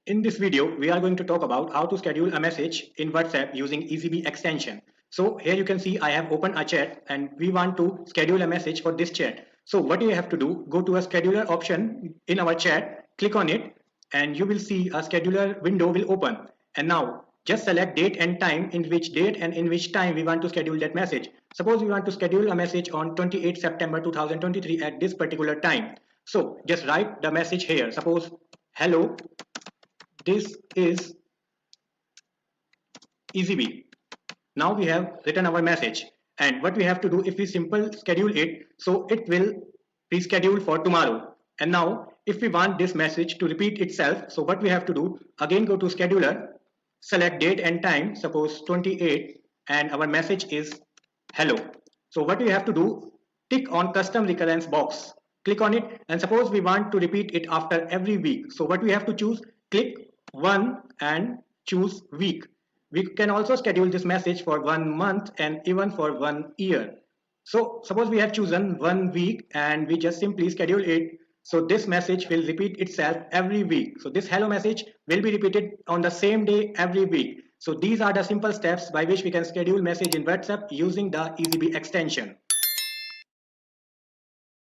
In this video, we are going to talk about how to schedule a message in WhatsApp using Eazybe extension. So here you can see I have opened a chat and we want to schedule a message for this chat. So what you have to do, go to a scheduler option in our chat, click on it, and you will see a scheduler window will open. And now just select date and time, in which date and in which time we want to schedule that message. Suppose we want to schedule a message on 28 September 2023 at this particular time. So just write the message here. Suppose, hello, this is Eazybe. Now we have written our message, and what we have to do, if we simple schedule it, so it will be scheduled for tomorrow. And now if we want this message to repeat itself, so what we have to do, again go to scheduler, select date and time, suppose 28, and our message is hello. So what we have to do, tick on custom recurrence box, click on it, and suppose we want to repeat it after every week. So what we have to choose, click one and choose week. We can also schedule this message for 1 month and even for 1 year. So suppose we have chosen 1 week and we just simply schedule it. So this message will repeat itself every week. So this hello message will be repeated on the same day every week. So these are the simple steps by which we can schedule message in WhatsApp using the Eazybe extension.